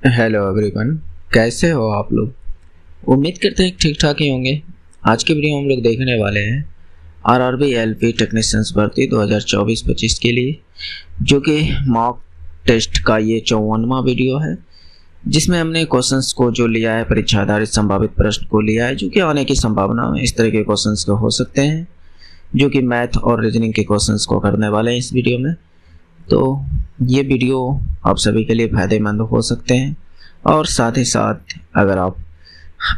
Hello everyone, कैसे हो आप लोग। उम्मीद करते हैं ठीक ठाक ही होंगे। आज के वीडियो में हम लोग देखने वाले हैं आरआरबी एलपी टेक्नीशियंस भर्ती 2024-25 के लिए, जो कि मॉक टेस्ट का ये 54वां वीडियो है, जिसमें हमने क्वेश्चंस को जो लिया है परीक्षा आधारित संभावित प्रश्न को लिया है, जो कि आने की संभावना इस तरह के क्वेश्चंस को हो सकते हैं, जो कि मैथ और रीजनिंग के क्वेश्चंस को करने वाले हैं इस वीडियो में। तो ये वीडियो आप सभी के लिए फ़ायदेमंद हो सकते हैं, और साथ ही साथ अगर आप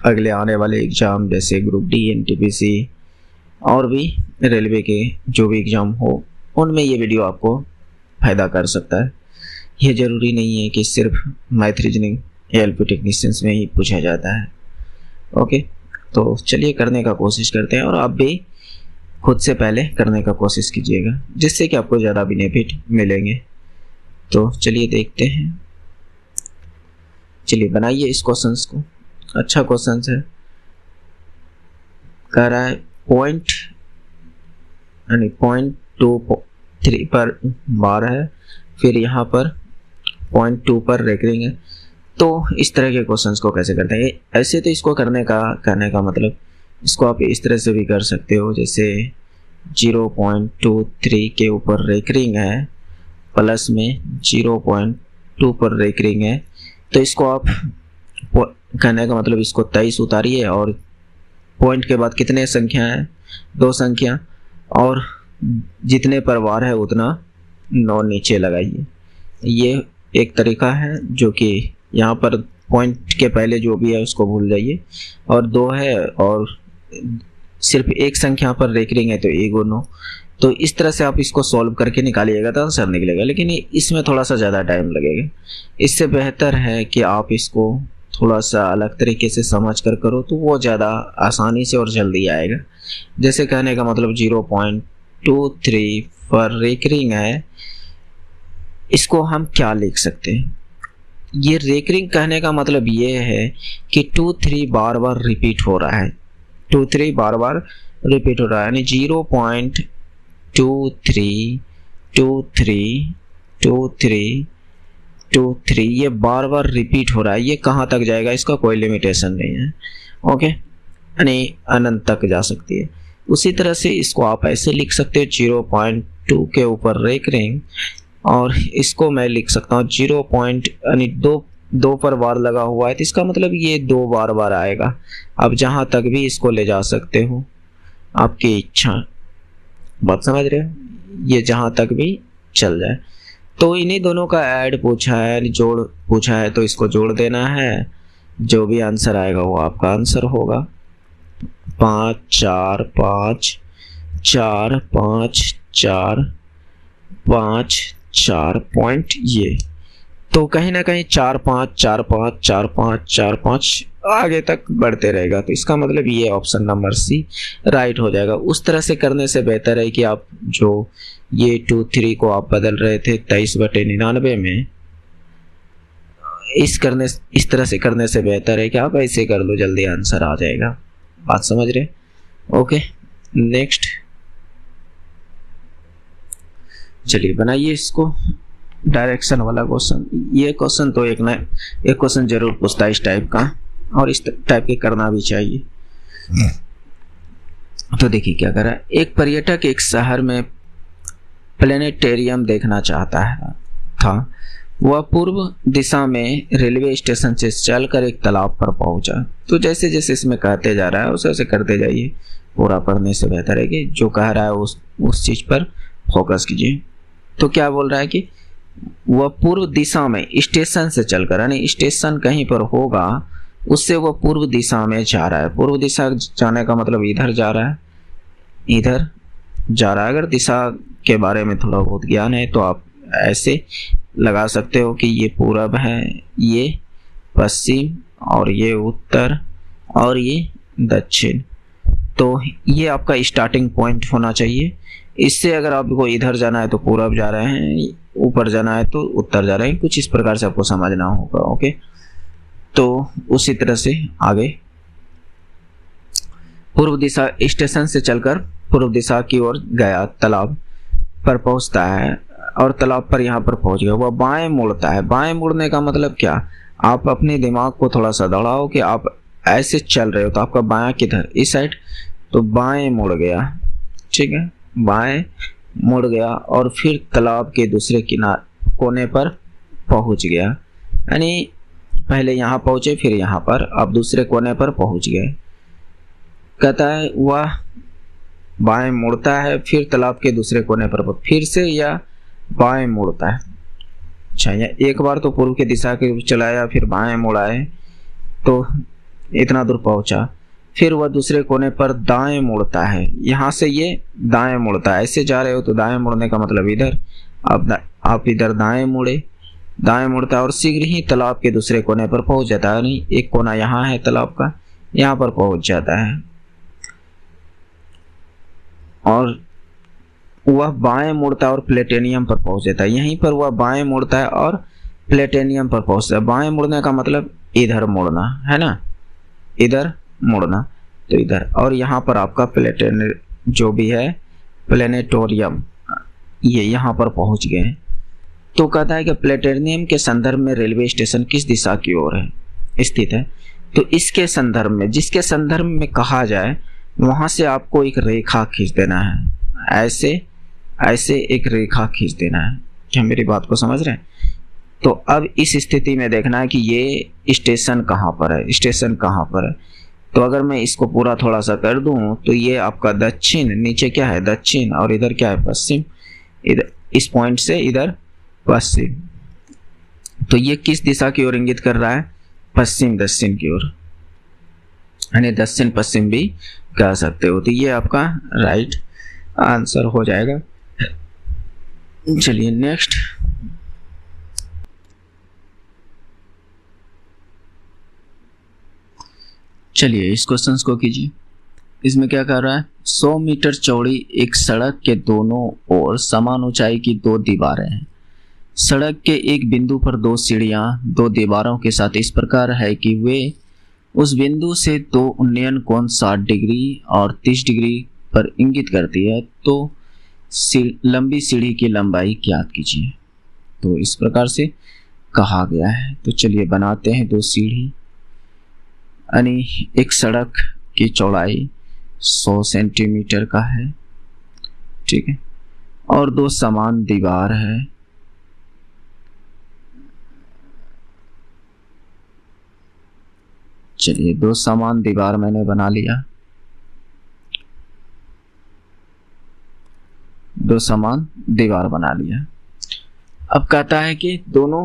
अगले आने वाले एग्ज़ाम जैसे ग्रुप डी, एनटीपीसी और भी रेलवे के जो भी एग्ज़ाम हो, उनमें ये वीडियो आपको फ़ायदा कर सकता है। ये ज़रूरी नहीं है कि सिर्फ मैथ, रीजनिंग, एलपी टेक्नीशियंस में ही पूछा जाता है। ओके, तो चलिए करने का कोशिश करते हैं, और आप भी खुद से पहले करने का कोशिश कीजिएगा, जिससे कि आपको ज़्यादा बेनिफिट मिलेंगे। तो चलिए देखते हैं। चलिए बनाइए इस क्वेश्चंस को। अच्छा क्वेश्चन है, कह रहा है पॉइंट 0.23 पर बार है, फिर यहाँ पर 0.2 पर रेकरिंग है। तो इस तरह के क्वेश्चंस को कैसे करते हैं। ऐसे तो इसको कहने का मतलब इसको आप इस तरह से भी कर सकते हो, जैसे 0.23 के ऊपर रेकरिंग है, प्लस में 0.2 पर रेकरिंग है। तो इसको आप कहने का मतलब इसको 23 उतारिए, और पॉइंट के बाद कितने संख्या है, 2 संख्या, और जितने पर वार है उतना 9 नीचे लगाइए। ये एक तरीका है, जो कि यहाँ पर पॉइंट के पहले जो भी है उसको भूल जाइए, और 2 है और सिर्फ एक संख्या पर रेकरिंग है तो 1 और 9। तो इस तरह से आप इसको सॉल्व करके निकालिएगा तो आंसर निकलेगा, लेकिन इसमें थोड़ा सा ज़्यादा टाइम लगेगा। इससे बेहतर है कि आप इसको थोड़ा सा अलग तरीके से समझ कर करो, तो वो ज़्यादा आसानी से और जल्दी आएगा। जैसे कहने का मतलब 0.23 पर रेकरिंग है, इसको हम क्या लिख सकते हैं। ये रेकरिंग कहने का मतलब ये है कि 2-3 बार बार रिपीट हो रहा है, 2-3 बार बार रिपीट हो रहा है, यानी 0.23232323 ये बार बार रिपीट हो रहा है। ये कहाँ तक जाएगा इसका कोई लिमिटेशन नहीं है। ओके, यानी अनंत तक जा सकती है। उसी तरह से इसको आप ऐसे लिख सकते हो 0.2 के ऊपर रेकरिंग, और इसको मैं लिख सकता हूँ 2 पर बार लगा हुआ है, तो इसका मतलब ये 2 बार बार आएगा। आप जहाँ तक भी इसको ले जा सकते हो, आपकी इच्छा। बात समझ रहे हो, ये जहाँ तक भी चल जाए। तो इन्हीं दोनों का ऐड पूछा है, जोड़ पूछा है, तो इसको जोड़ देना है। जो भी आंसर आएगा वो आपका आंसर होगा। 5 4 5 4 5 4 5 4 पॉइंट ये। तो कहीं ना कहीं 4 5 4 5 4 5 4 5 आगे तक बढ़ते रहेगा। तो इसका मतलब ये ऑप्शन नंबर सी राइट हो जाएगा। उस तरह से करने से बेहतर है कि आप जो ये 2 3 को आप बदल रहे थे 23/99 में, इस तरह से करने से बेहतर है कि आप ऐसे कर लो, जल्दी आंसर आ जाएगा। बात समझ रहे। ओके, नेक्स्ट चलिए बनाइए इसको। डायरेक्शन वाला क्वेश्चन, ये क्वेश्चन तो एक क्वेश्चन जरूर पूछता है इस टाइप का, और इस टाइप के करना भी चाहिए। तो देखिए क्या कर रहा है। एक पर्यटक एक शहर में प्लेनेटेरियम देखना चाहता था। वह पूर्व दिशा में रेलवे स्टेशन से चलकर एक तालाब पर पहुंचा। तो जैसे जैसे इसमें कहते जा रहा है उसे ऐसे करते जाइए। पूरा पढ़ने से बेहतर है कि जो कह रहा है उस चीज पर फोकस कीजिए। तो क्या बोल रहा है कि वह पूर्व दिशा में स्टेशन से चलकर, यानी स्टेशन कहीं पर होगा उससे वह पूर्व दिशा में जा रहा है। पूर्व दिशा जाने का मतलब इधर जा रहा है, इधर जा रहा है। अगर दिशा के बारे में थोड़ा बहुत ज्ञान है तो आप ऐसे लगा सकते हो कि ये पूरब है, ये पश्चिम, और ये उत्तर, और ये दक्षिण। तो ये आपका स्टार्टिंग पॉइंट होना चाहिए। इससे अगर आपको इधर जाना है तो पूरब जा रहे हैं, ऊपर जाना है तो उत्तर जा रहे हैं, कुछ इस प्रकार से आपको समझना होगा। ओके, तो उसी तरह से आगे पूर्व दिशा, स्टेशन से चलकर पूर्व दिशा की ओर गया, तालाब पर पहुंचता है। और तालाब पर यहाँ पर पहुँच गए, वह बाएं मुड़ता है। बाएं मुड़ने का मतलब क्या, आप अपने दिमाग को थोड़ा सा दौड़ाओ कि आप ऐसे चल रहे हो तो आपका बायां किधर, इस साइड, तो बाएं मुड़ गया, ठीक है, बाएं मुड़ गया और फिर तालाब के दूसरे कोने पर पहुंच गया। यानी पहले यहाँ पहुंचे, फिर यहाँ पर, अब दूसरे कोने पर पहुंच गए। कहता है वह बाएं मुड़ता है, फिर तालाब के दूसरे कोने पर फिर से या बाएं मुड़ता है। अच्छा, या एक बार तो पूर्व की दिशा के चलाया, फिर बाएं मुड़ाए तो इतना दूर पहुंचा, फिर वह दूसरे कोने पर दाएं मुड़ता है। यहाँ से ये दाएं मुड़ता है, ऐसे जा रहे हो तो दाएं मुड़ने का मतलब इधर, अब आप इधर दाएं मुड़े, दाएं मुड़ता है और शीघ्र ही तालाब के दूसरे कोने पर पहुंच जाता है। नहीं, एक कोना यहाँ है तालाब का, यहाँ पर पहुंच जाता है। और वह बाएं मुड़ता है और प्लेटेनियम पर पहुंच जाता है। यहीं पर वह बाएं मुड़ता है और प्लेटेनियम पर पहुंचता है। बाएं मुड़ने का मतलब इधर मुड़ना है ना, इधर मुड़ना, तो इधर, और यहाँ पर आपका जो भी है प्लेनेटोरियम, ये यहाँ पर पहुंच गए। तो कहता है कि प्लेटेनियम के संदर्भ में रेलवे स्टेशन किस दिशा की ओर है स्थित है। तो इसके संदर्भ में, जिसके संदर्भ में कहा जाए, वहां से आपको एक रेखा खींच देना है, ऐसे एक रेखा खींच देना है। क्या मेरी बात को समझ रहे हैं? तो अब इस स्थिति में देखना है कि ये स्टेशन कहाँ पर है, स्टेशन कहाँ पर है। तो अगर मैं इसको पूरा थोड़ा सा कर दूं तो ये आपका दक्षिण, नीचे क्या है दक्षिण, और इधर क्या है पश्चिम, इधर इस पॉइंट से इधर पश्चिम। तो ये किस दिशा की ओर इंगित कर रहा है, पश्चिम दक्षिण की ओर, यानी दक्षिण पश्चिम भी कह सकते हो। तो ये आपका राइट आंसर हो जाएगा। चलिए नेक्स्ट, चलिए इस क्वेश्चन को कीजिए। इसमें क्या कर रहा है, 100 मीटर चौड़ी एक सड़क के दोनों ओर समान ऊंचाई की दो दीवारें हैं। सड़क के एक बिंदु पर दो सीढ़ियां दो दीवारों के साथ इस प्रकार है कि वे उस बिंदु से दो उन्नयन कोण 60 डिग्री और 30 डिग्री पर इंगित करती है। तो लंबी सीढ़ी की लंबाई ज्ञात कीजिए। तो इस प्रकार से कहा गया है। तो चलिए बनाते हैं दो सीढ़ी, यानी एक सड़क की चौड़ाई 100 सेंटीमीटर का है, ठीक है, और दो समान दीवार है। चलिए दो समान दीवार मैंने बना लिया, दो समान दीवार बना लिया। अब कहता है कि दोनों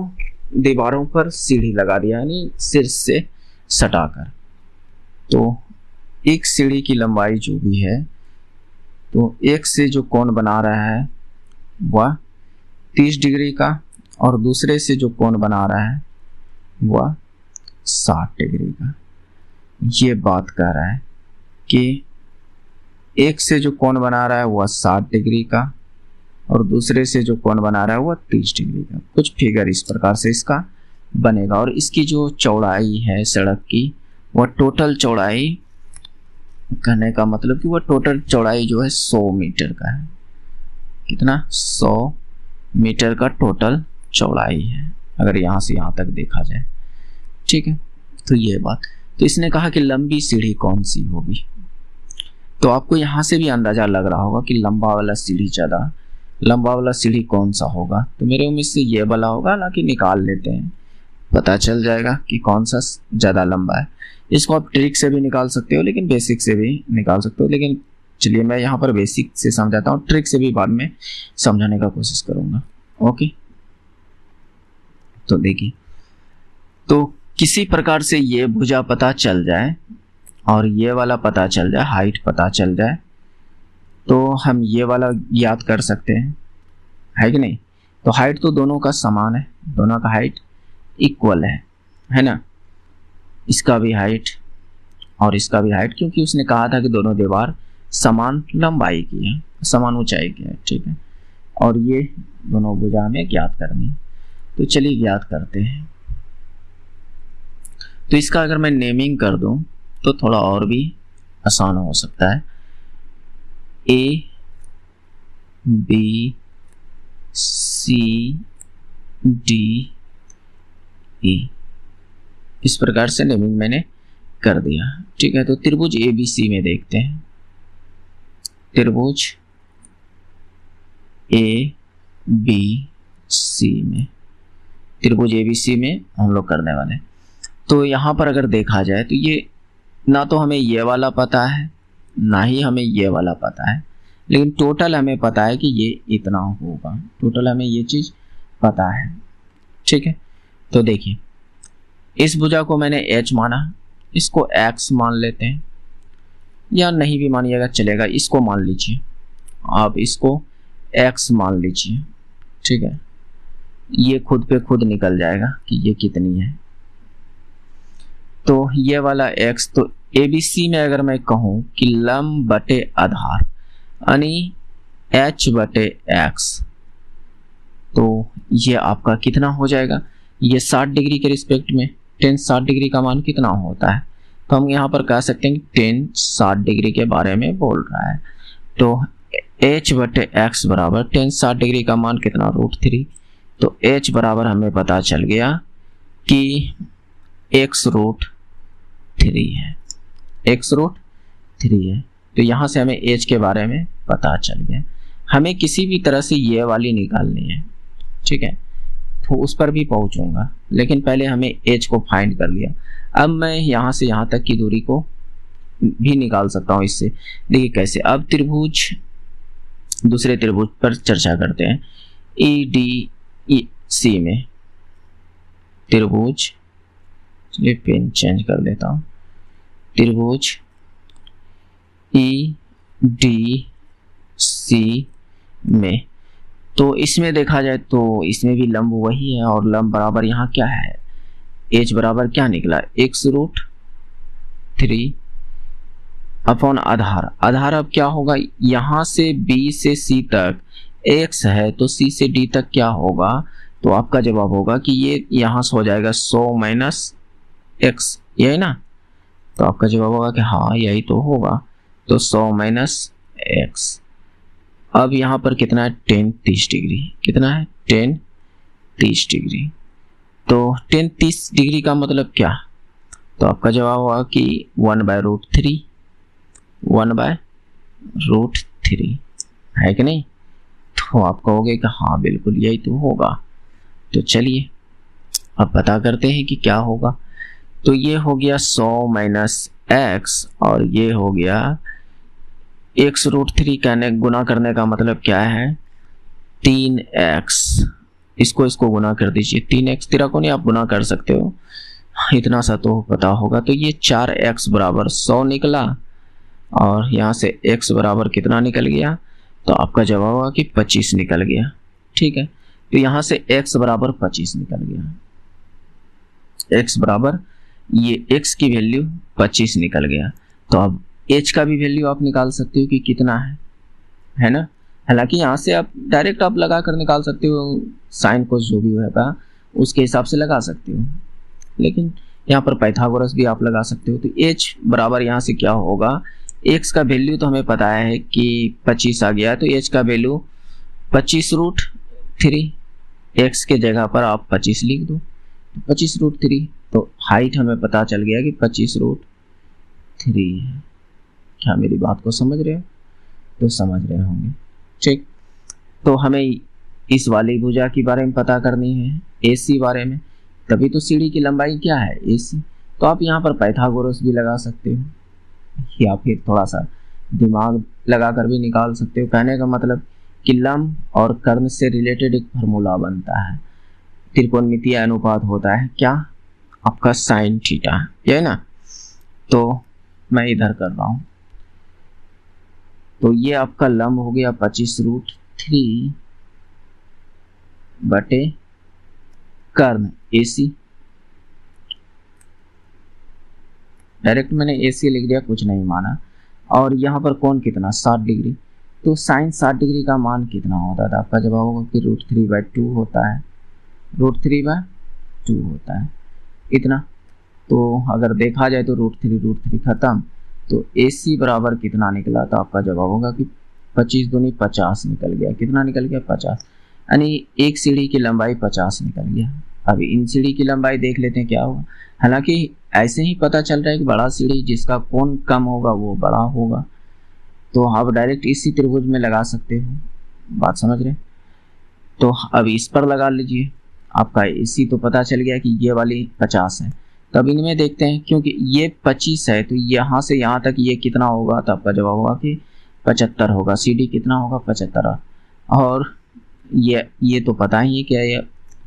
दीवारों पर सीढ़ी लगा दिया, यानी शीर्ष से सटाकर। तो एक सीढ़ी की लंबाई जो भी है, तो एक से जो कोण बना रहा है वह 30 डिग्री का, और दूसरे से जो कोण बना रहा है वह 60 डिग्री का। ये बात कह रहा है कि एक से जो कोण बना रहा है वह 60 डिग्री का, और दूसरे से जो कोण बना रहा है वह 30 डिग्री का। कुछ फिगर इस प्रकार से इसका बनेगा। और इसकी जो चौड़ाई है सड़क की, वह टोटल चौड़ाई, कहने का मतलब कि वह टोटल चौड़ाई जो है 100 मीटर का है। कितना, 100 मीटर का टोटल चौड़ाई है, अगर यहाँ से यहाँ तक देखा जाए, ठीक है। तो ये बात, तो इसने कहा कि लंबी सीढ़ी कौन सी होगी। तो आपको यहाँ से भी अंदाजा लग रहा होगा कि लंबा वाला सीढ़ी ज़्यादा, लंबा वाला सीढ़ी कौन सा होगा। तो मेरे उम्मीद से ये वाला होगा, हालांकि निकाल लेते हैं, पता चल जाएगा कि कौन सा ज़्यादा लंबा है। इसको आप ट्रिक से भी निकाल सकते हो, लेकिन बेसिक से भी निकाल सकते हो। लेकिन चलिए मैं यहाँ पर बेसिक से समझाता हूँ, ट्रिक से भी बाद में समझाने का कोशिश करूँगा। ओके, तो देखिए, तो किसी प्रकार से ये भुजा पता चल जाए और ये वाला पता चल जाए, हाइट पता चल जाए, तो हम ये वाला याद कर सकते हैं, है कि नहीं। तो हाइट तो दोनों का समान है, दोनों का हाइट इक्वल है ना। इसका भी हाइट और इसका भी हाइट, क्योंकि उसने कहा था कि दोनों दीवार समान लंबाई की है, समान ऊंचाई की है, ठीक है। और ये दोनों भुजा हमें ज्ञात करनी है। तो चलिए ज्ञात करते हैं। तो इसका अगर मैं नेमिंग कर दूं तो थोड़ा और भी आसान हो सकता है। A B C D E, इस प्रकार से नेमिंग मैंने कर दिया। ठीक है, तो त्रिभुज ABC में देखते हैं। त्रिभुज ABC में, त्रिभुज ABC में हम लोग करने वाले। तो यहाँ पर अगर देखा जाए तो ये ना तो हमें ये वाला पता है ना ही हमें ये वाला पता है, लेकिन टोटल हमें पता है कि ये इतना होगा। टोटल हमें ये चीज़ पता है। ठीक है, तो देखिए इस भुजा को मैंने H माना, इसको X मान लेते हैं, या नहीं भी मानिएगा चलेगा। इसको मान लीजिए, आप इसको X मान लीजिए। ठीक है, ये खुद पे खुद निकल जाएगा कि ये कितनी है। तो ये वाला X, तो ABC में अगर मैं कहूँ कि लंब बटे आधार यानी H बटे X, तो ये आपका कितना हो जाएगा। ये 60 डिग्री के रिस्पेक्ट में tan 60 डिग्री का मान कितना होता है, तो हम यहाँ पर कह सकते हैं कि tan 60 डिग्री के बारे में बोल रहा है। तो H बटे X बराबर tan 60 डिग्री का मान कितना, √3। तो H बराबर हमें पता चल गया कि x√3 है, x√3 है। तो यहाँ से हमें H के बारे में पता चल गया। हमें किसी भी तरह से ये वाली निकालनी है। ठीक है, तो उस पर भी पहुंचूंगा, लेकिन पहले हमें H को फाइंड कर लिया। अब मैं यहाँ से यहाँ तक की दूरी को भी निकाल सकता हूँ इससे। देखिए कैसे। अब त्रिभुज, दूसरे त्रिभुज पर चर्चा करते हैं। EDC में त्रिभुज, चलिए पेन चेंज कर देता हूँ। त्रिभुज EDC में, तो इसमें देखा जाए तो इसमें भी लंब वही है, और लंब बराबर यहाँ क्या है, H बराबर क्या निकला, x√3 अपॉन आधार। आधार अब क्या होगा, यहाँ से B से C तक x है, तो C से D तक क्या होगा, तो आपका जवाब होगा कि ये यहाँ से हो जाएगा 100 - x, यही ना। तो आपका जवाब होगा कि हाँ यही तो होगा। तो 100 - x। अब यहाँ पर कितना है, tan 30 डिग्री। कितना है, tan 30 डिग्री। तो tan 30 डिग्री का मतलब क्या, तो आपका जवाब होगा कि 1/√3, 1/√3 है कि नहीं। तो आप कहोगे कि हाँ बिल्कुल यही तो होगा। तो चलिए अब पता करते हैं कि क्या होगा। तो ये हो गया 100 - x, और ये हो गया x√3 कहने गुना करने का मतलब क्या है, 3x। इसको गुना कर दीजिए, 3x तिराकोनी आप गुना कर सकते हो, इतना सा तो पता होगा। तो ये 4x बराबर 100 निकला, और यहाँ से x बराबर कितना निकल गया, तो आपका जवाब होगा कि 25 निकल गया। ठीक है, तो यहाँ से x बराबर 25 निकल गया। x बराबर, ये x की वैल्यू 25 निकल गया। तो अब h का भी वैल्यू आप निकाल सकते हो कि कितना है ना। हालांकि यहाँ से आप डायरेक्ट आप लगा कर निकाल सकते हो, साइन कोस जो भी होगा उसके हिसाब से लगा सकते हो, लेकिन यहाँ पर पाइथागोरस भी आप लगा सकते हो। तो h बराबर यहाँ से क्या होगा, x का वैल्यू तो हमें पता है कि 25 आ गया, तो h का वैल्यू 25√3, x के जगह पर आप 25 लिख दो, 25√3। तो हाइट हमें पता चल गया कि 25√3 है। क्या मेरी बात को समझ रहे हो, तो समझ रहे होंगे। ठीक, तो हमें इस वाली भुजा के बारे में पता करनी है, AC बारे में, तभी तो सीढ़ी की लंबाई क्या है, AC। तो आप यहाँ पर पाइथागोरस भी लगा सकते हो, या फिर थोड़ा सा दिमाग लगा कर भी निकाल सकते हो। कहने का मतलब कि लंब और कर्ण से रिलेटेड एक फार्मूला बनता है, त्रिकोणमितीय अनुपात होता है क्या, आपका साइन थीटा, ये ना। तो मैं इधर कर रहा हूँ, तो ये आपका लंब हो गया 25√3 बटे कर्ण AC। डायरेक्ट मैंने AC लिख दिया, कुछ नहीं माना। और यहाँ पर कोण कितना, 60 डिग्री। तो साइन 60 डिग्री का मान कितना होता था, आपका जवाब होगा कि √3/2 होता है, √3/2 होता है इतना। तो अगर देखा जाए तो √3 खत्म, तो AC बराबर कितना निकला, तो आपका जवाब होगा कि 25 दूनी 50 निकल गया। कितना निकल गया, 50। यानी एक सीढ़ी की लंबाई 50 निकल गया। अभी इन सीढ़ी की लंबाई देख लेते हैं क्या होगा। हालांकि ऐसे ही पता चल रहा है कि बड़ा सीढ़ी जिसका कोण कम होगा वो बड़ा होगा, तो आप डायरेक्ट इसी त्रिभुज में लगा सकते हो। बात समझ रहे? तो अब इस पर लगा लीजिए, आपका इसी तो पता चल गया कि ये वाली 50 है। तब इनमें देखते हैं, क्योंकि ये 25 है तो यहाँ से यहाँ तक ये कितना होगा, तो आपका जवाब होगा कि 75 होगा। CD कितना होगा, 75। और ये तो पता ही है क्या, ये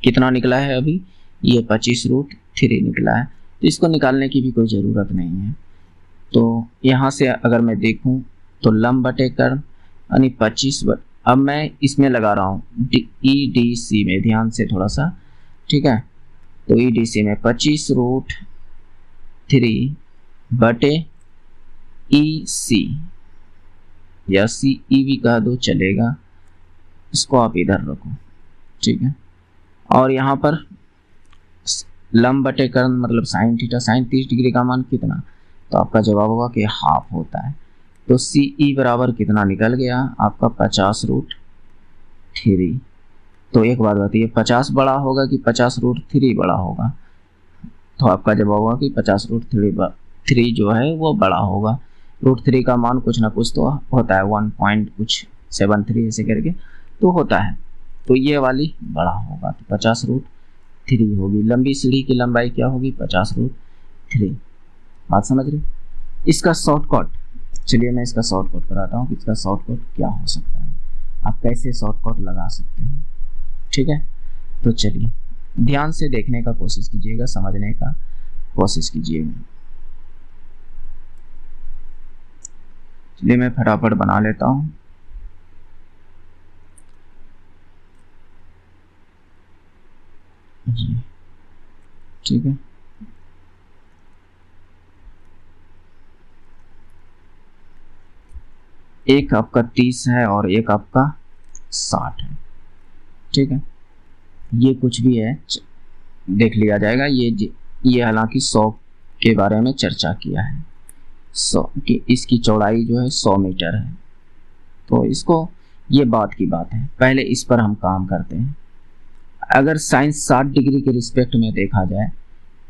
कितना निकला है अभी, ये 25√3 निकला है। तो इसको निकालने की भी कोई ज़रूरत नहीं है। तो यहाँ से अगर मैं देखूँ तो लंब बटे कर्ण यानी 25। अब मैं इसमें लगा रहा हूँ EDC में, ध्यान से थोड़ा सा, ठीक है। तो EDC में 25√3 बटे EC या CE भी कह दो चलेगा, इसको आप इधर रखो, ठीक है। और यहाँ पर लंब बटे कर्ण मतलब साइन थीटा, साइन 30 डिग्री का मान कितना, तो आपका जवाब होगा कि हाफ होता है। तो CE बराबर कितना निकल गया आपका 50√3। तो एक बात बताइए, 50 बड़ा होगा कि 50√3 बड़ा होगा, तो आपका जवाब होगा कि 50√3 जो है वो बड़ा होगा। √3 का मान कुछ ना कुछ तो होता है, 1.73 ऐसे करके तो होता है, तो ये वाली बड़ा होगा, तो 50√3 होगी। लंबी सीढ़ी की लंबाई क्या होगी, 50√3। बात समझ रहे? इसका शॉर्टकट, चलिए मैं इसका शॉर्टकट कराता हूँ कि इसका शॉर्टकट क्या हो सकता है, आप कैसे शॉर्टकट लगा सकते हैं, ठीक है। तो चलिए ध्यान से देखने का कोशिश कीजिएगा, समझने का कोशिश कीजिएगा। चलिए मैं फटाफट बना लेता हूँ। जी ठीक है, एक आपका 30 है और एक आपका 60 है, ठीक है। ये कुछ भी है देख लिया जाएगा। ये हालांकि 100 के बारे में चर्चा किया है, 100 की इसकी चौड़ाई जो है 100 मीटर है। तो इसको, ये बात की बात है, पहले इस पर हम काम करते हैं। अगर साइन 60 डिग्री के रिस्पेक्ट में देखा जाए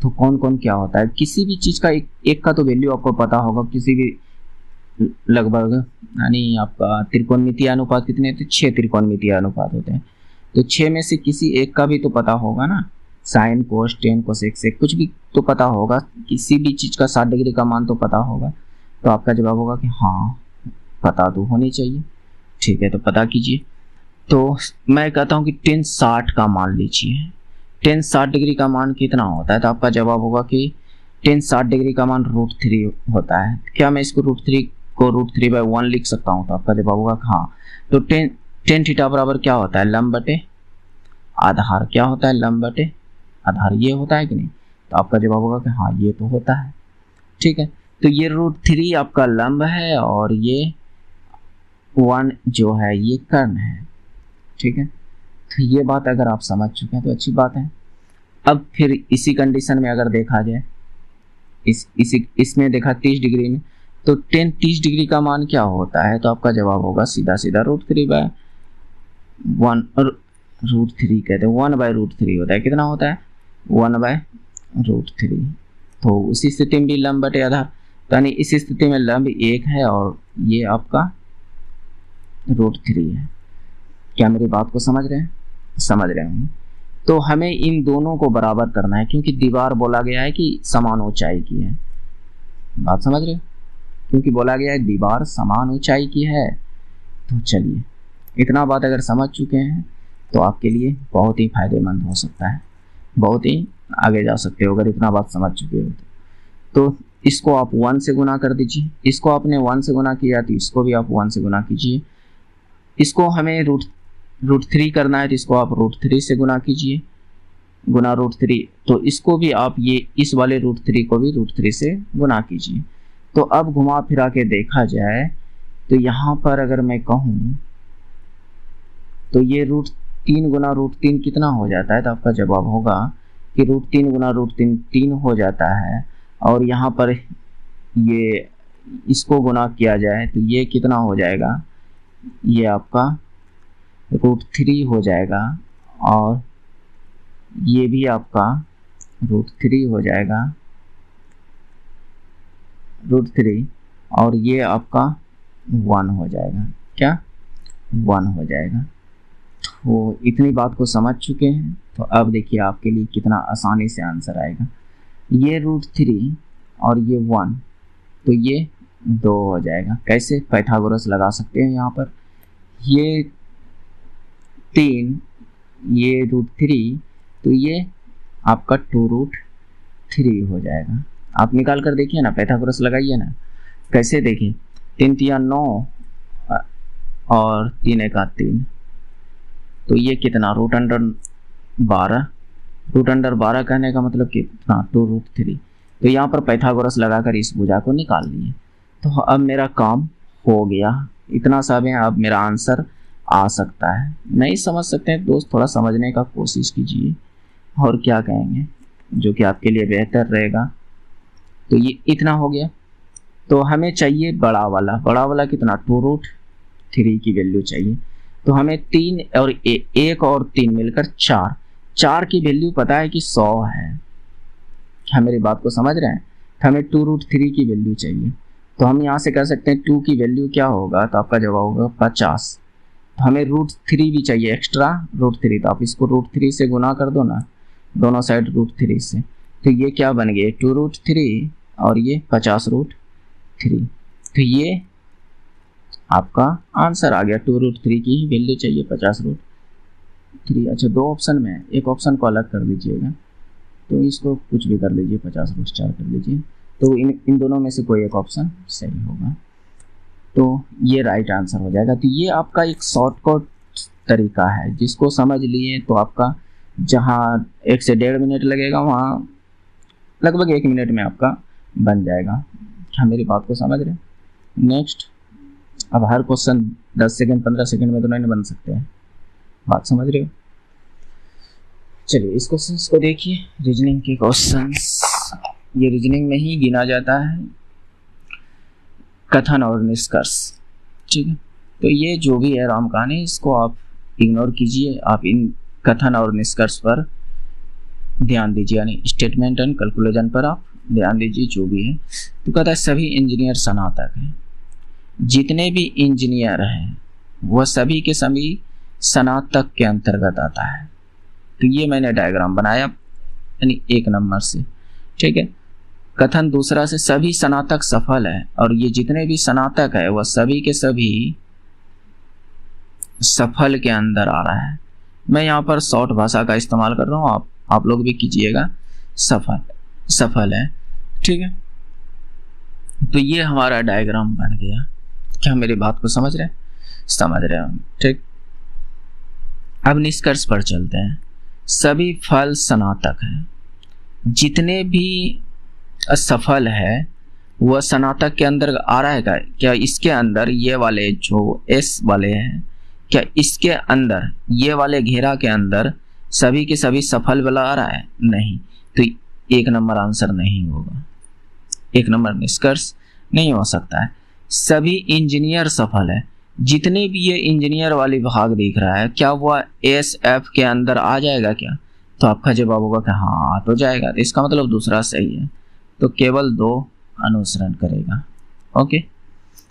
तो कौन कौन क्या होता है, किसी भी चीज़ का एक का तो वैल्यू आपको पता होगा, किसी भी लगभग, यानी आपका त्रिकोणमितीय अनुपात कितने होते हैं, 6 त्रिकोणमितीय अनुपात होते हैं। तो 6 में से किसी एक का भी तो पता होगा ना, साइन कोस टेन कोसेक से कुछ भी तो पता होगा, किसी भी चीज़ का 60 डिग्री का मान तो पता होगा। तो आपका जवाब होगा कि हाँ पता तो होनी चाहिए, ठीक है। तो पता कीजिए। तो मैं कहता हूँ कि tan 60 का मान लीजिए, tan 60 डिग्री का मान कितना होता है, तो आपका जवाब होगा कि tan 60 डिग्री का मान √3 होता है। क्या मैं इसको √3 को √3/1 लिख सकता हूँ, तो आपका जवाब होगा हाँ। तो tan थीटा बराबर क्या होता है, लंब बटे आधार। क्या होता है, लंब बटे आधार, ये होता है कि नहीं, तो आपका जवाब होगा कि हाँ ये तो होता है, ठीक है। तो ये √3 आपका लंब है और ये 1 जो है ये कर्ण है, ठीक है। तो ये बात अगर आप समझ चुके हैं तो अच्छी बात है। अब फिर इसी कंडीशन में अगर देखा जाए, इसमें देखा 30 डिग्री में, तो tan 30 डिग्री का मान क्या होता है, तो आपका जवाब होगा सीधा सीधा √3/1, √3 कहते हैं, 1/√3 होता है। कितना होता है, 1/√3। तो उसी स्थिति में भी लंब बटे आधार, यानी इस स्थिति में लंब 1 है और ये आपका √3 है। क्या मेरी बात को समझ रहे हैं, समझ रहे हैं। तो हमें इन दोनों को बराबर करना है, क्योंकि दीवार बोला गया है कि समान ऊंचाई की है। बात समझ रहे हो, क्योंकि बोला गया है दीवार समान ऊंचाई की है। तो चलिए इतना बात अगर समझ चुके हैं तो आपके लिए बहुत ही फायदेमंद हो सकता है, बहुत ही आगे जा सकते हो अगर इतना बात समझ चुके हो तो इसको आप 1 से गुना कर दीजिए, इसको आपने 1 से गुना किया तो इसको भी आप 1 से गुना कीजिए। इसको हमें √3 करना है तो इसको आप √3 से गुना कीजिए, गुना √3। तो इसको भी आप ये इस वाले √3 को भी √3 से गुना कीजिए। तो अब घुमा फिरा के देखा जाए तो यहाँ पर अगर मैं कहूँ तो ये √3 गुना √3 कितना हो जाता है, तो आपका जवाब होगा कि √3 गुना √3 3 हो जाता है। और यहाँ पर ये इसको गुना किया जाए तो ये कितना हो जाएगा, ये आपका √3 हो जाएगा और ये भी आपका √3 हो जाएगा, √3 और ये आपका 1 हो जाएगा। क्या 1 हो जाएगा। तो इतनी बात को समझ चुके हैं। तो अब देखिए आपके लिए कितना आसानी से आंसर आएगा। ये √3 और ये 1, तो ये 2 हो जाएगा। कैसे? पाइथागोरस लगा सकते हैं यहाँ पर। ये 3, ये √3, तो ये आपका 2√3 हो जाएगा। आप निकाल कर देखिए ना, पाइथागोरस लगाइए ना। कैसे? देखिए 3 तिया 9 और 3 एका 3, तो ये कितना √12। √12 कहने का मतलब कितना 2√3। तो यहाँ पर पाइथागोरस लगाकर इस भुजा को निकाल लिए। तो अब मेरा काम हो गया। इतना सा भी अब मेरा आंसर आ सकता है। नहीं समझ सकते हैं दोस्त, थोड़ा समझने का कोशिश कीजिए और क्या कहेंगे, जो कि आपके लिए बेहतर रहेगा। तो ये इतना हो गया। तो हमें चाहिए बड़ा वाला कितना 2√3 की वैल्यू चाहिए। तो हमें 3 और 1 और 3 मिलकर 4 की वैल्यू पता है कि 100 है। क्या मेरी बात को समझ रहे हैं? तो हमें 2√3 की वैल्यू चाहिए। तो हम यहाँ से कह सकते हैं 2 की वैल्यू क्या होगा, तो आपका जवाब होगा 50। तो हमें √3 भी चाहिए, एक्स्ट्रा √3। तो आप इसको √3 से गुना कर दो ना, दोनों साइड √3 से। तो ये क्या बन गए 2√3 और ये 50√3। तो ये आपका आंसर आ गया। 2√3 की ही वैल्यू चाहिए 50√3। अच्छा, 2 ऑप्शन में, एक ऑप्शन को अलग कर दीजिएगा, तो इसको कुछ भी कर लीजिए, 50√4 कर लीजिए। तो इन दोनों में से कोई एक ऑप्शन सही होगा। तो ये राइट आंसर हो जाएगा। तो ये आपका एक शॉर्टकट तरीका है, जिसको समझ लिए तो आपका जहाँ 1 से 1.5 मिनट लगेगा, वहाँ लगभग 1 मिनट में आपका बन जाएगा। क्या मेरी बात को समझ रहे हैं? नेक्स्ट, अब हर क्वेश्चन 10 सेकंड 15 सेकंड में तो नहीं बन सकते हैं, बात समझ रहे हो? चलिए इस क्वेश्चन को देखिए, रीजनिंग के क्वेश्चंस। ये रीजनिंग में ही गिना जाता है कथन और निष्कर्ष, ठीक है। तो ये जो भी है राम कहानी, इसको आप इग्नोर कीजिए। आप इन कथन और निष्कर्ष पर ध्यान दीजिए, यानी स्टेटमेंट एंड कैलकुलेशन पर आप ध्यान दीजिए जो भी है। तो कहता है सभी इंजीनियर स्नातक हैं। जितने भी इंजीनियर हैं वह सभी के सभी स्नातक के अंतर्गत आता है। तो ये मैंने डायग्राम बनाया, यानी 1 नंबर से, ठीक है। कथन दूसरा से सभी स्नातक सफल है, और ये जितने भी स्नातक है वह सभी के सभी सफल के अंदर आ रहा है। मैं यहाँ पर शॉर्ट भाषा का इस्तेमाल कर रहा हूँ, आप लोग भी कीजिएगा। सफल है, ठीक है। तो ये हमारा डायग्राम बन गया। क्या मेरी बात को समझ रहे हैं? ठीक। अब निष्कर्ष पर चलते हैं। सभी फल स्नातक हैं। जितने भी असफल है वह स्नातक के अंदर आ रहा है क्या? इसके अंदर ये वाले जो एस वाले हैं, क्या इसके अंदर ये वाले घेरा के अंदर सभी के सभी सफल वाला आ रहा है? नहीं। तो 1 नंबर आंसर नहीं होगा, 1 नंबर निष्कर्ष नहीं हो सकता है। सभी इंजीनियर सफल है। जितने भी ये इंजीनियर वाली भाग दिख रहा है, क्या वह SF के अंदर आ जाएगा क्या? तो आपका जवाब होगा कि हाँ तो जाएगा। तो इसका मतलब दूसरा सही है। तो केवल 2 अनुसरण करेगा, ओके।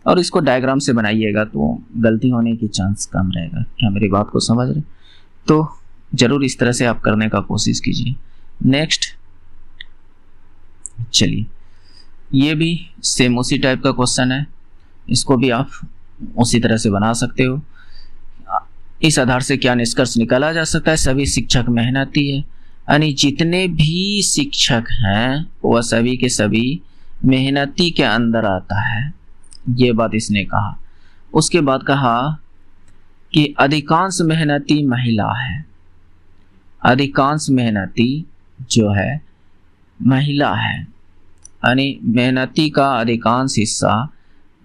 और इसको डायग्राम से बनाइएगा तो गलती होने की चांस कम रहेगा। क्या मेरी बात को समझ रहे? तो जरूर इस तरह से आप करने का कोशिश कीजिए। नेक्स्ट, चलिए ये भी सेम उसी टाइप का क्वेश्चन है। इसको भी आप उसी तरह से बना सकते हो। इस आधार से क्या निष्कर्ष निकाला जा सकता है? सभी शिक्षक मेहनती है, यानी जितने भी शिक्षक हैं वह सभी के सभी मेहनती के अंदर आता है। ये बात इसने कहा। उसके बाद कहा कि अधिकांश मेहनती महिला है। अधिकांश मेहनती जो है महिला है, यानी मेहनती का अधिकांश हिस्सा,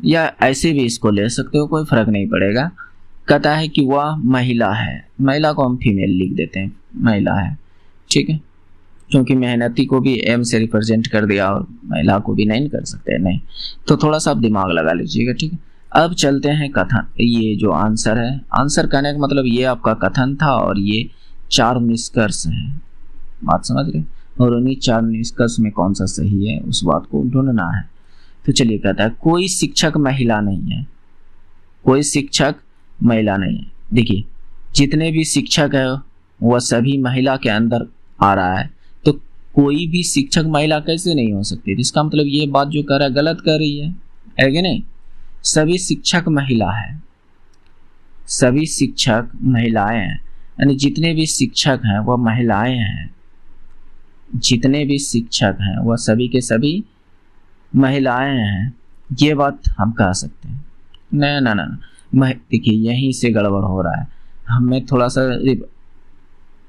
या ऐसे भी इसको ले सकते हो, कोई फर्क नहीं पड़ेगा। कहता है कि वह महिला है। महिला को हम फीमेल लिख देते हैं, महिला है, ठीक है, क्योंकि मेहनती को भी M से रिप्रेजेंट कर दिया और महिला को भी नहीं कर सकते, नहीं। तो थोड़ा सा आप दिमाग लगा लीजिएगा, ठीक है। अब चलते हैं कथन, ये जो आंसर है, आंसर कहने का मतलब ये आपका कथन था और ये 4 निष्कर्ष है, बात समझ रहे, और उन्हीं 4 निष्कर्ष में कौन सा सही है उस बात को ढूंढना है। तो चलिए कहता है कोई शिक्षक महिला नहीं है, कोई शिक्षक महिला नहीं है। देखिए जितने भी शिक्षक है वह सभी महिला के अंदर आ रहा है, तो कोई भी शिक्षक महिला कैसे नहीं हो सकती। इसका मतलब ये बात जो कर रहा है गलत कर रही है कि नहीं। सभी शिक्षक महिला है, सभी शिक्षक महिलाएं हैं, यानी जितने भी शिक्षक हैं वह महिलाएं हैं, जितने भी शिक्षक हैं वह सभी के सभी महिलाएं हैं, ये बात हम कह सकते हैं। ना देखिए यहीं से गड़बड़ हो रहा है, हमें थोड़ा सा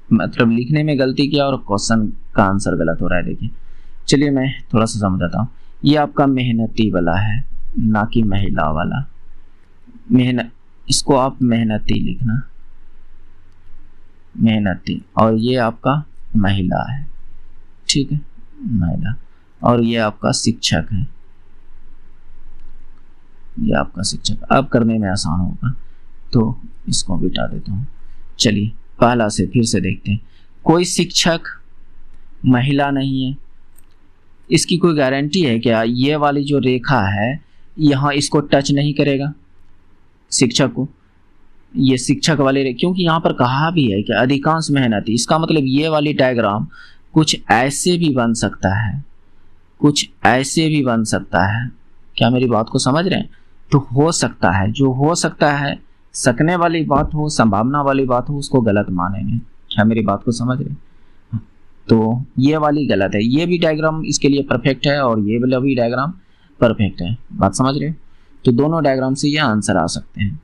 मतलब लिखने में गलती किया और क्वेश्चन का आंसर गलत हो रहा है। देखिए चलिए मैं थोड़ा सा समझाता हूँ। ये आपका मेहनती वाला है, ना कि महिला वाला। मेहनत, इसको आप मेहनती लिखना, मेहनती, और ये आपका महिला है, ठीक है, महिला, और ये आपका शिक्षक है, ये आपका शिक्षक। अब करने में आसान होगा तो इसको बिटा देता हूँ। चलिए पहला से फिर से देखते हैं। कोई शिक्षक महिला नहीं है, इसकी कोई गारंटी है क्या? ये वाली जो रेखा है यहाँ इसको टच नहीं करेगा शिक्षक को, ये शिक्षक वाले, क्योंकि यहाँ पर कहा भी है कि अधिकांश मेहनती। इसका मतलब ये वाली डायग्राम कुछ ऐसे भी बन सकता है, कुछ ऐसे भी बन सकता है। क्या मेरी बात को समझ रहे हैं? तो हो सकता है, जो हो सकता है, सकने वाली बात हो, संभावना वाली बात हो, उसको गलत मानेंगे। क्या मेरी बात को समझ रहे हैं? तो ये वाली गलत है, ये भी डायग्राम इसके लिए परफेक्ट है और ये वाला भी डायग्राम परफेक्ट है, बात समझ रहे हैं? तो दोनों डायग्राम से ये आंसर आ सकते हैं।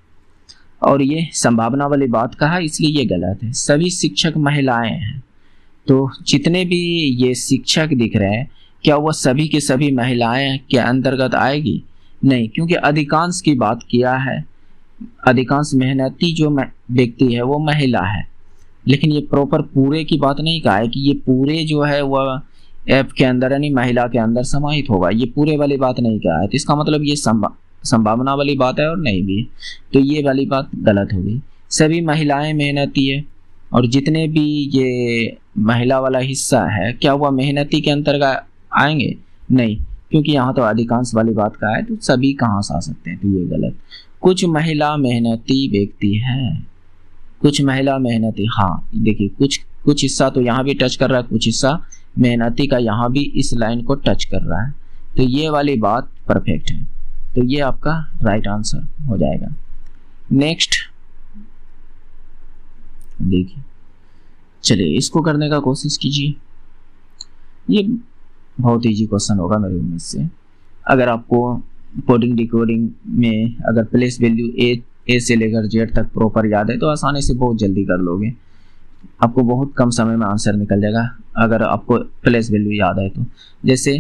और ये संभावना वाली बात कहा इसलिए ये गलत है। सभी शिक्षक महिलाएं हैं, तो जितने भी ये शिक्षक दिख रहे हैं क्या वह सभी के सभी महिलाएं के अंतर्गत आएगी? नहीं, क्योंकि अधिकांश की बात किया है, अधिकांश मेहनती जो व्यक्ति है वो महिला है, लेकिन ये प्रॉपर पूरे की बात नहीं कहा है कि ये पूरे जो है वह एफ के अंदर यानी महिला के अंदर समाहित होगा, ये पूरे वाली बात नहीं कहा है। तो इसका मतलब ये संभावना वाली बात है और नहीं भी, तो ये वाली बात गलत हो गई। सभी महिलाएं मेहनती है, और जितने भी ये महिला वाला हिस्सा है क्या वह मेहनती के अंतर्गत आएंगे? नहीं, क्योंकि यहाँ तो अधिकांश वाली बात का है, तो सभी कहाँ से आ सकते हैं, तो ये गलत। कुछ महिला मेहनती व्यक्ति हैं, कुछ महिला मेहनती, हाँ देखिए कुछ हिस्सा तो यहाँ भी टच कर रहा है, कुछ हिस्सा मेहनती का यहाँ भी इस लाइन को टच कर रहा है, तो ये वाली बात परफेक्ट है, तो ये आपका राइट आंसर हो जाएगा। नेक्स्ट देखिए, चलिए इसको करने का कोशिश कीजिए, ये बहुत इजी क्वेश्चन होगा मेरी उम्मीद से। अगर आपको कोडिंग डिकोडिंग में अगर प्लेस वैल्यू ए से लेकर जेड तक प्रॉपर याद है तो आसानी से बहुत जल्दी कर लोगे, आपको बहुत कम समय में आंसर निकल जाएगा अगर आपको प्लेस वैल्यू याद है तो। जैसे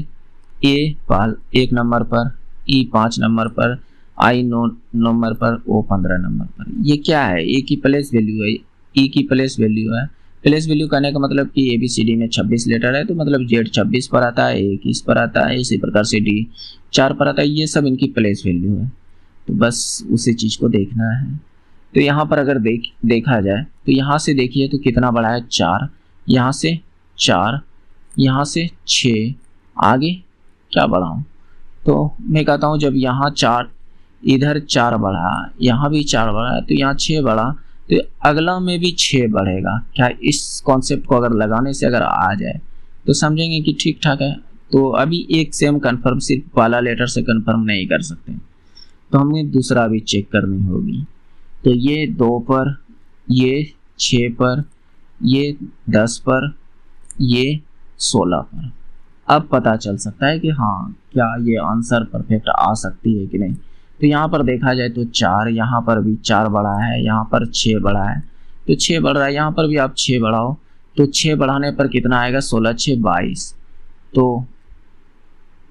ए 1 नंबर पर, ई 5 नंबर पर, आई 9 नंबर पर, ओ 15 नंबर पर। ये क्या है? ए की प्लेस वैल्यू है, ई की प्लेस वैल्यू है। प्लेस वैल्यू कहने का मतलब कि ABCD में 26 लेटर है, तो मतलब जेड 26 पर आता है, ए 21 पर आता है, इसी प्रकार से डी 4 पर आता है। ये सब इनकी प्लेस वैल्यू है, तो बस उसी चीज को देखना है। तो यहाँ पर अगर देखा जाए तो यहाँ से देखिए तो कितना बड़ा है 4, यहाँ से 4, यहाँ से 6, आगे क्या बढ़ाऊँ? तो मैं कहता हूँ जब यहाँ 4, इधर 4 बढ़ा, यहाँ भी 4 बढ़ा, तो यहाँ 6 बढ़ा, तो अगला में भी 6 बढ़ेगा। क्या इस कॉन्सेप्ट को अगर लगाने से अगर आ जाए तो समझेंगे कि ठीक ठाक है। तो अभी एक से हम कंफर्म सिर्फ पहला लेटर से कंफर्म नहीं कर सकते, तो हमें दूसरा भी चेक करनी होगी। तो ये 2 पर, ये 6 पर, ये 10 पर, ये 16 पर। अब पता चल सकता है कि हाँ क्या ये आंसर परफेक्ट आ सकती है कि नहीं। तो यहाँ पर देखा जाए तो 4, यहाँ पर भी 4 बढ़ा है, यहाँ पर 6 बढ़ा है, तो 6 बढ़ रहा है, यहाँ पर भी आप 6 बढ़ाओ, तो 6 बढ़ाने पर कितना आएगा? 16 6 22। तो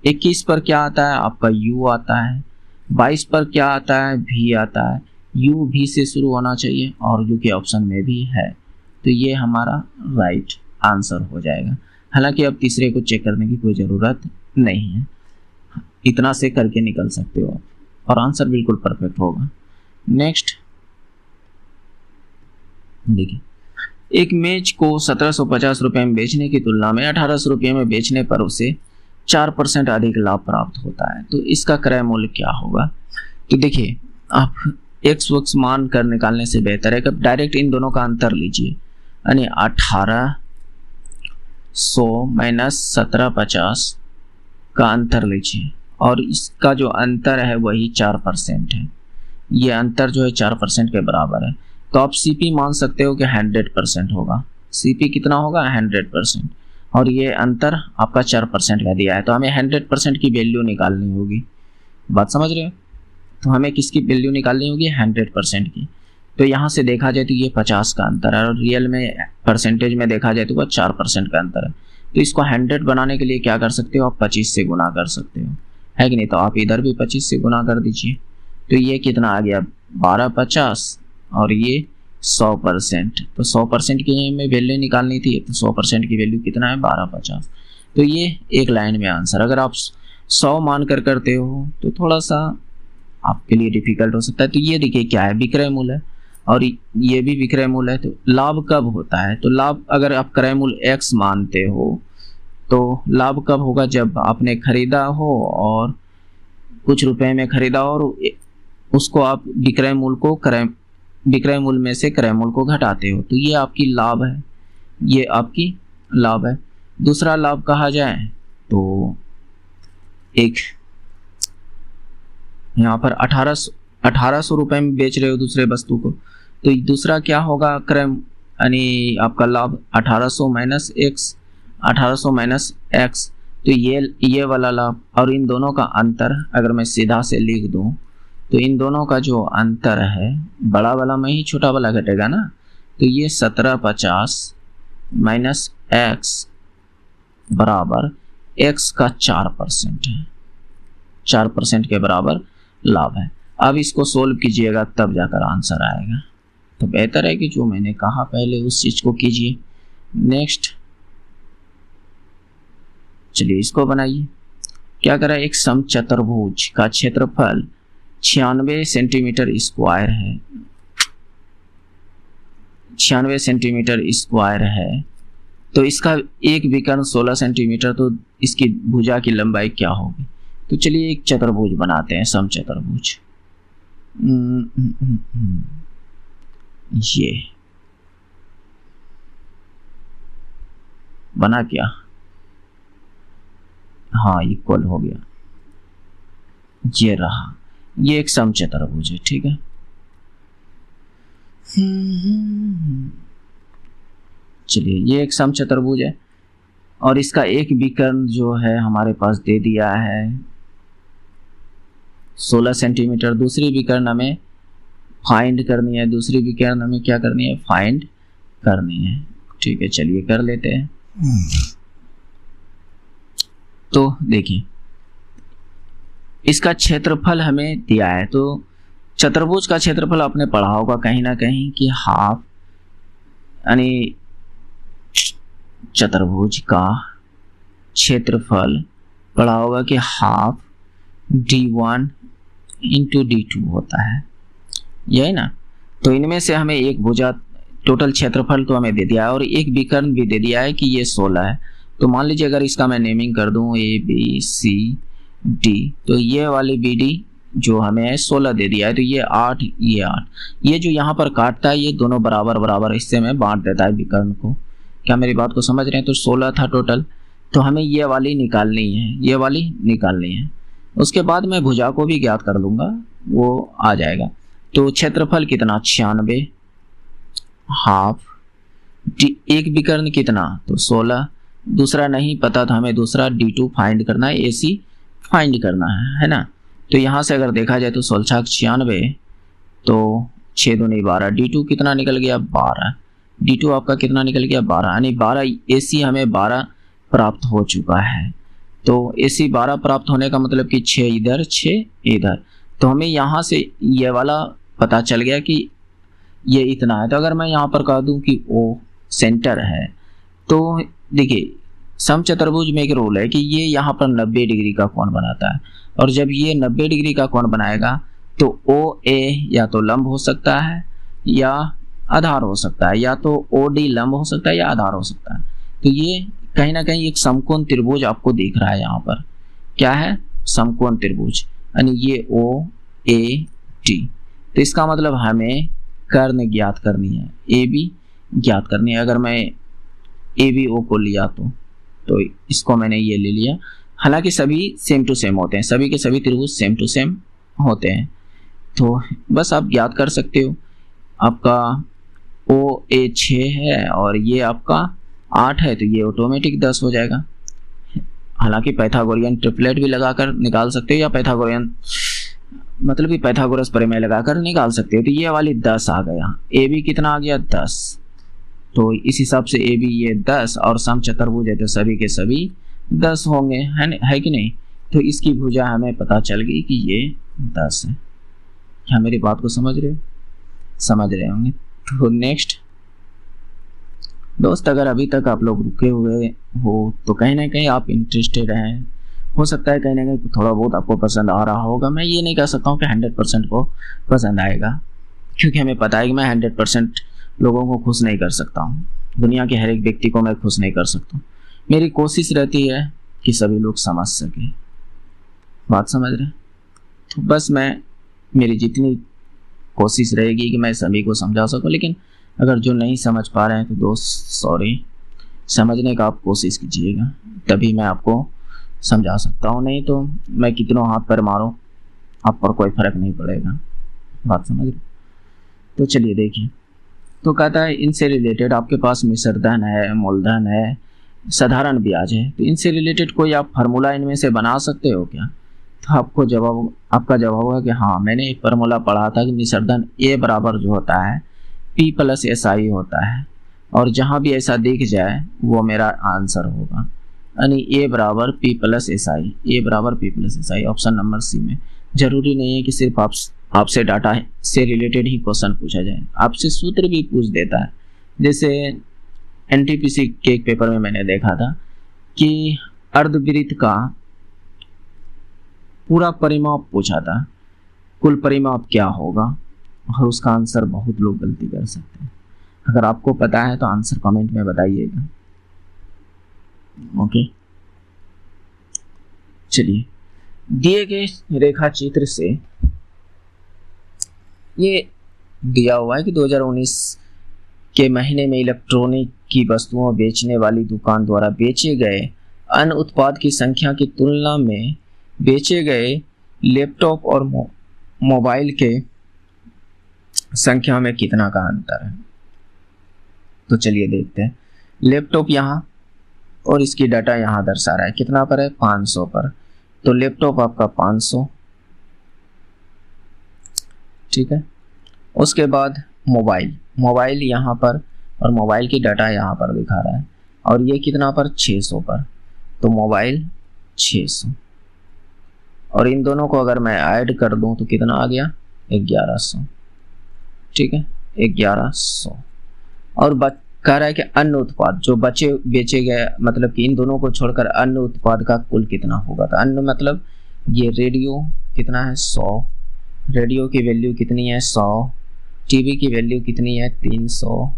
21 पर क्या आता है? आपका U आता है। 22 पर क्या आता है? V आता है। U V से शुरू होना चाहिए और U के ऑप्शन में भी है, तो ये हमारा राइट आंसर हो जाएगा। हालांकि अब तीसरे को चेक करने की कोई ज़रूरत नहीं है, इतना से करके निकल सकते हो आप। और आंसर बिल्कुल परफेक्ट होगा। नेक्स्ट देखिए, एक मेज को 1750 रुपये में बेचने की तुलना में 1800 रुपये में बेचने पर उसे 4% अधिक लाभ प्राप्त होता है, तो इसका क्रय मूल्य क्या होगा। तो देखिए, आप एक्स वक्स मान कर निकालने से बेहतर है कि डायरेक्ट इन दोनों का अंतर लीजिए, यानी 1800 माइनस 1750 का अंतर लीजिए, और इसका जो अंतर है वही 4% है। ये अंतर जो है 4% के बराबर है, तो आप सीपी मान सकते हो कि 100% होगा। सीपी कितना होगा, 100%, और ये अंतर आपका 4% का दिया है, तो हमें 100% की वैल्यू निकालनी होगी। बात समझ रहे हो, तो हमें किसकी वैल्यू निकालनी होगी, 100% की। तो यहाँ से देखा जाए तो ये 50 का अंतर है, और रियल में परसेंटेज में देखा जाए तो वह 4% का अंतर है। तो इसको 100 बनाने के लिए क्या कर सकते हो, आप 25 से गुना कर सकते हो, है कि नहीं। तो आप इधर भी 25 से गुना कर दीजिए, तो ये कितना आ गया, 1250, और ये 100%। तो 100% की हमें वैल्यू निकालनी थी, तो 100% की वैल्यू कितना है, 1250। तो ये एक लाइन में आंसर। अगर आप 100 मान कर करते हो तो थोड़ा सा आपके लिए डिफिकल्ट हो सकता है। तो ये देखिए क्या है, विक्रय मूल्य है, और ये भी विक्रय मूल्य है। तो लाभ कब होता है, तो लाभ अगर आप क्रय मूल्य x मानते हो तो लाभ कब होगा, जब आपने खरीदा हो और कुछ रुपए में खरीदा और उसको आप विक्रय मूल्य में से क्रय मूल्य को घटाते हो, तो ये आपकी लाभ है, ये आपकी लाभ है। दूसरा लाभ कहा जाए तो एक यहाँ पर 1800 रुपए में बेच रहे हो दूसरे वस्तु को, तो दूसरा क्या होगा, क्रय यानी आपका लाभ 1800 माइनस एक्स, तो ये वाला लाभ, और इन दोनों का अंतर अगर मैं सीधा से लिख दूं तो इन दोनों का जो अंतर है, बड़ा वाला में ही छोटा वाला घटेगा ना, तो ये 1750 माइनस एक्स बराबर एक्स का 4% है, 4% के बराबर लाभ है। अब इसको सोल्व कीजिएगा तब जाकर आंसर आएगा, तो बेहतर है कि जो मैंने कहा पहले उस चीज को कीजिए। नेक्स्ट चलिए इसको बनाइए। क्या करा, एक समचतुर्भुज का क्षेत्रफल 96 सेंटीमीटर स्क्वायर है, 96 सेंटीमीटर स्क्वायर है, तो इसका एक विकर्ण 16 सेंटीमीटर, तो इसकी भुजा की लंबाई क्या होगी। तो चलिए एक चतुर्भुज बनाते हैं, समचतुर्भुज। ये बना क्या, हाँ इक्वल हो गया, ये रहा, ये एक समचतुर्भुज है, ठीक है। चलिए ये एक समचतुर्भुज है, और इसका एक विकर्ण जो है हमारे पास दे दिया है 16 सेंटीमीटर। दूसरी विकर्ण हमें फाइंड करनी है, दूसरी विकर्ण हमें क्या करनी है, फाइंड करनी है, ठीक है। चलिए कर लेते हैं। तो देखिए इसका क्षेत्रफल हमें दिया है, तो चतुर्भुज का क्षेत्रफल आपने पढ़ा होगा कहीं ना कहीं कि हाफ, यानी चतुर्भुज का क्षेत्रफल पढ़ा होगा कि हाफ d1 इंटू d2 होता है, यही ना। तो इनमें से हमें एक भुजा, टोटल क्षेत्रफल तो हमें दे दिया है, और एक विकर्ण भी दे दिया है कि ये 16 है। तो मान लीजिए अगर इसका मैं नेमिंग कर दूं ABCD, तो ये वाली BD जो हमें 16 दे दिया है, तो ये 8, ये 8, ये जो यहाँ पर काटता है ये दोनों बराबर बराबर हिस्से में बांट देता है विकर्ण को। क्या मेरी बात को समझ रहे हैं। तो 16 था टोटल, तो हमें ये वाली निकालनी है, ये वाली निकालनी है। उसके बाद मैं भुजा को भी ज्ञात कर लूँगा, वो आ जाएगा। तो क्षेत्रफल कितना, 96, हाफ, एक विकर्ण कितना, तो 16, दूसरा नहीं पता था हमें, दूसरा D2 फाइंड करना है, AC फाइंड करना है ना। तो यहाँ से अगर देखा जाए तो 16 96, तो 6 दूनी 12, D2 कितना निकल गया, 12, D2 आपका कितना निकल गया, 12, यानी 12 AC हमें 12 प्राप्त हो चुका है। तो AC 12 प्राप्त होने का मतलब कि 6 इधर 6 इधर, तो हमें यहाँ से ये वाला पता चल गया कि ये इतना है। तो अगर मैं यहाँ पर कह दूँ कि O सेंटर है, तो देखिए समचतुर्भुज में एक रूल है कि ये यहाँ पर 90 डिग्री का कोण बनाता है, और जब ये 90 डिग्री का कोण बनाएगा तो OA या तो लंब हो सकता है या आधार हो सकता है, या तो OD लंब हो सकता है या आधार हो सकता है। तो ये कहीं ना कहीं एक समकोण त्रिभुज आपको दिख रहा है यहाँ पर। क्या है? समकोण त्रिभुज, यानी ये OAT। तो इसका मतलब हमें कर्ण ज्ञात करनी है, AB ज्ञात करनी है। अगर मैं ABO को लिया तो इसको मैंने ये ले लिया। हालांकि सभी सेम टू सेम होते हैं, सभी के सभी त्रिभुज सेम टू सेम होते हैं, तो बस आप ज्ञात कर सकते हो। आपका OA 6 है और ये आपका 8 है, तो ये ऑटोमेटिक 10 हो जाएगा। हालांकि पाइथागोरियन ट्रिपलेट भी लगाकर निकाल सकते हो, या पाइथागोरियन मतलब कि पाइथागोरस प्रमेय लगाकर निकाल सकते हो। तो ये वाली 10 आ गया। AB कितना आ गया? 10। तो इस हिसाब से AB ये 10 और समचतुर्भुज है तो सभी के सभी 10 होंगे, है कि नहीं? तो इसकी भुजा हमें पता चल गई कि ये 10 है। क्या मेरी बात को समझ रहे हो? समझ रहे होंगे। तो नेक्स्ट दोस्त, अगर अभी तक आप लोग रुके हुए हो तो कहीं ना कहीं आप इंटरेस्टेड हैं, हो सकता है कहीं ना कहीं थोड़ा बहुत आपको पसंद आ रहा होगा। मैं ये नहीं कह सकता हूँ कि 100% को पसंद आएगा, क्योंकि हमें पता है कि मैं 100% लोगों को खुश नहीं कर सकता हूँ। दुनिया के हर एक व्यक्ति को मैं खुश नहीं कर सकता हूँ। मेरी कोशिश रहती है कि सभी लोग समझ सकें। बात समझ रहे? तो बस मेरी जितनी कोशिश रहेगी कि मैं सभी को समझा सकूं, लेकिन अगर जो नहीं समझ पा रहे हैं तो दोस्त सॉरी, समझने का आप कोशिश कीजिएगा, तभी मैं आपको समझा सकता हूँ। नहीं तो मैं कितनों हाथ पर मारूं, आप पर कोई फर्क नहीं पड़ेगा। बात समझ रहे? तो चलिए देखिए, तो कहता है इनसे रिलेटेड आपके पास मिश्र धन है, मूलधन है, साधारण ब्याज है, तो इनसे रिलेटेड कोई आप फार्मूला इनमें से बना सकते हो क्या? तो आपका जवाब होगा कि हाँ, मैंने एक फार्मूला पढ़ा था कि मिश्र धन A बराबर जो होता है P + SI होता है, और जहाँ भी ऐसा दिख जाए वो मेरा आंसर होगा, यानी A बराबर P + SI, A बराबर P + SI, option number C में। जरूरी नहीं है कि सिर्फ आपसे डाटा से रिलेटेड ही क्वेश्चन पूछा जाए, आपसे सूत्र भी पूछ देता है। जैसे NTPC के एक पेपर में मैंने देखा था कि अर्धवृत्त का पूरा परिमाप पूछा था, कुल परिमाप क्या होगा, और उसका आंसर बहुत लोग गलती कर सकते हैं। अगर आपको पता है तो आंसर कमेंट में बताइएगा। ओके, चलिए दिए गए रेखा चित्र से ये दिया हुआ है कि 2019 के महीने में इलेक्ट्रॉनिक की वस्तुओं बेचने वाली दुकान द्वारा बेचे गए अन्य उत्पाद की संख्या की तुलना में बेचे गए लैपटॉप और मोबाइल के संख्या में कितना का अंतर है। तो चलिए देखते हैं। लैपटॉप यहाँ और इसकी डाटा यहाँ दर्शा रहा है, कितना पर है? 500 पर। तो लैपटॉप आपका 500, ठीक है। उसके बाद मोबाइल यहाँ पर, और मोबाइल की डाटा यहाँ पर दिखा रहा है, और ये कितना पर? 600 पर। तो मोबाइल 600, और इन दोनों को अगर मैं ऐड कर दूं तो कितना आ गया? 1100, ठीक है, 1100। और कह रहा है कि अन्य उत्पाद जो बेचे गए, मतलब कि इन दोनों को छोड़कर अन्य उत्पाद का कुल कितना होगा। तो अन्य मतलब ये रेडियो कितना है? 100। रेडियो की वैल्यू कितनी है? 100। टीवी की वैल्यू कितनी है? 300।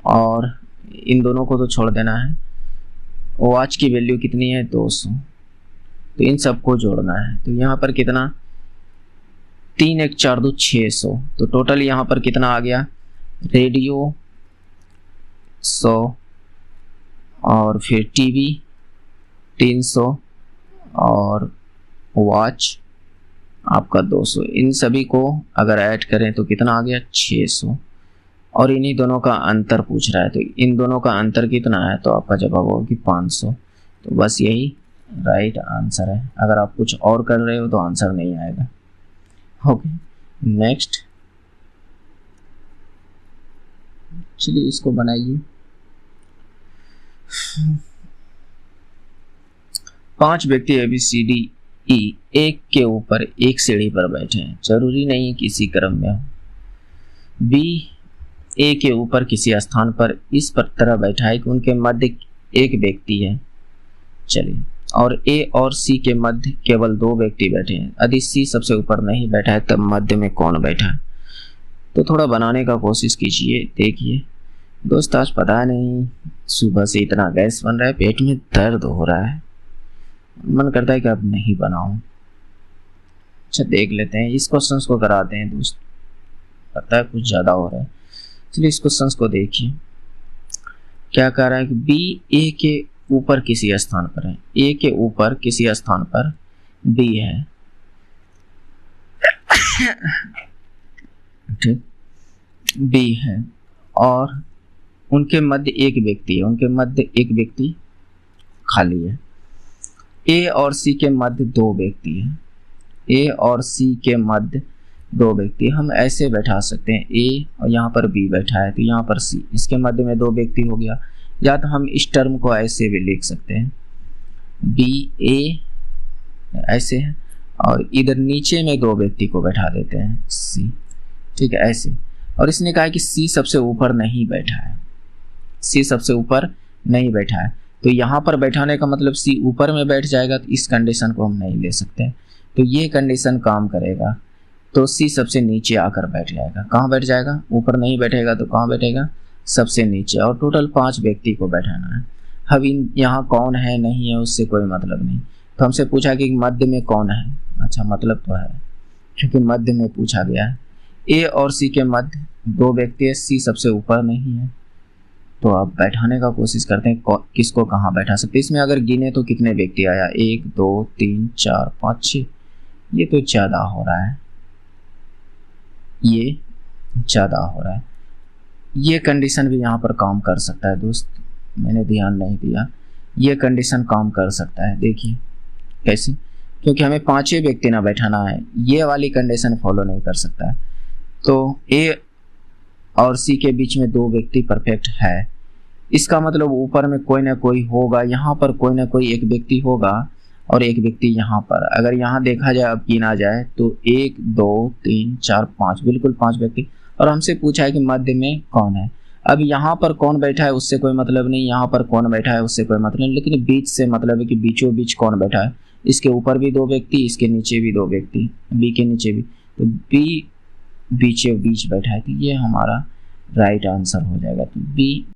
और इन दोनों को तो छोड़ देना है। वॉच की वैल्यू कितनी है? 200। तो इन सबको जोड़ना है। तो यहाँ पर कितना? 3 1 4 2 600। तो टोटल यहाँ पर कितना आ गया? रेडियो 100, और फिर टीवी 300, और वॉच आपका 200। इन सभी को अगर ऐड करें तो कितना आ गया? 600। और इन्हीं दोनों का अंतर पूछ रहा है, तो इन दोनों का अंतर कितना है? तो आपका जवाब होगा कि 500। तो बस यही राइट आंसर है। अगर आप कुछ और कर रहे हो तो आंसर नहीं आएगा। Okay, next. चलिए इसको बनाइए। 5 व्यक्ति ABCDE एक के ऊपर एक सीढ़ी पर बैठे हैं, जरूरी नहीं है किसी क्रम में हो। B A के ऊपर किसी स्थान पर इस पर तरह बैठा है कि उनके मध्य एक व्यक्ति है, चलिए, और ए और सी के मध्य केवल 2 व्यक्ति बैठे हैं। यदि सी सबसे ऊपर नहीं बैठा है तब मध्य में कौन बैठा है? तो थोड़ा बनाने का कोशिश कीजिए। देखिए दोस्त, आज पता नहीं सुबह से इतना गैस बन रहा है, पेट में दर्द हो रहा है, मन करता है कि अब नहीं बनाऊं। अच्छा देख लेते हैं, इस क्वेश्चन को कराते हैं दोस्त, पता है कुछ ज़्यादा हो रहा है। चलिए इस क्वेश्चन को देखिए, क्या कह रहा है कि बी ए के ऊपर किसी स्थान पर है, ए के ऊपर किसी स्थान पर बी है, ठीक, बी है, और उनके मध्य एक व्यक्ति है, उनके मध्य एक व्यक्ति खाली है। ए और सी के मध्य 2 व्यक्ति हैं, ए और सी के मध्य 2 व्यक्ति। हम ऐसे बैठा सकते हैं, ए और यहाँ पर बी बैठा है तो यहाँ पर सी, इसके मध्य में 2 व्यक्ति हो गया। या तो हम इस टर्म को ऐसे भी लिख सकते हैं, बी ए ऐसे है, और इधर नीचे में 2 व्यक्ति को बैठा देते हैं, सी, ठीक है, ऐसे। और इसने कहा कि सी सबसे ऊपर नहीं बैठा है, सी सबसे ऊपर नहीं बैठा है, तो यहाँ पर बैठाने का मतलब सी ऊपर में बैठ जाएगा, तो इस कंडीशन को हम नहीं ले सकते। तो ये कंडीशन काम करेगा, तो सी सबसे नीचे आकर बैठ जाएगा। कहाँ बैठ जाएगा? ऊपर नहीं बैठेगा तो कहाँ बैठेगा? सबसे नीचे। और टोटल 5 व्यक्ति को बैठाना है। अब इन यहाँ कौन है नहीं है उससे कोई मतलब नहीं, तो हमसे पूछा कि मध्य में कौन है। अच्छा मतलब तो है, क्योंकि मध्य में पूछा गया है। ए और सी के मध्य 2 व्यक्ति है, सी सबसे ऊपर नहीं है, तो अब बैठाने का कोशिश करते हैं किसको कहाँ बैठा सकते। इसमें अगर गिने तो कितने व्यक्ति आया? 1 2 3 4 5 6, ये तो ज़्यादा हो रहा है, ये ज़्यादा हो रहा है। ये कंडीशन भी यहाँ पर काम कर सकता है दोस्त, मैंने ध्यान नहीं दिया, ये कंडीशन काम कर सकता है। देखिए कैसे, क्योंकि हमें 5 व्यक्ति ना बैठाना है, ये वाली कंडीशन फॉलो नहीं कर सकता है। तो ए और सी के बीच में 2 व्यक्ति परफेक्ट है, इसका मतलब ऊपर में कोई ना कोई होगा, यहाँ पर कोई ना कोई एक व्यक्ति होगा और एक व्यक्ति यहाँ पर। अगर यहाँ देखा जाए, अब गिना जाए तो 1 2 3 4 5, बिल्कुल 5 व्यक्ति। और हमसे पूछा है कि मध्य में कौन है। अब यहाँ पर कौन बैठा है उससे कोई मतलब नहीं, यहाँ पर कौन बैठा है उससे कोई मतलब नहीं, लेकिन बीच से मतलब है कि बीचों बीच कौन बैठा है। इसके ऊपर भी 2 व्यक्ति, इसके नीचे भी 2 व्यक्ति, बी के नीचे भी, तो बी बीचों बीच बैठा है, तो ये हमारा राइट आंसर हो जाएगा। तो बी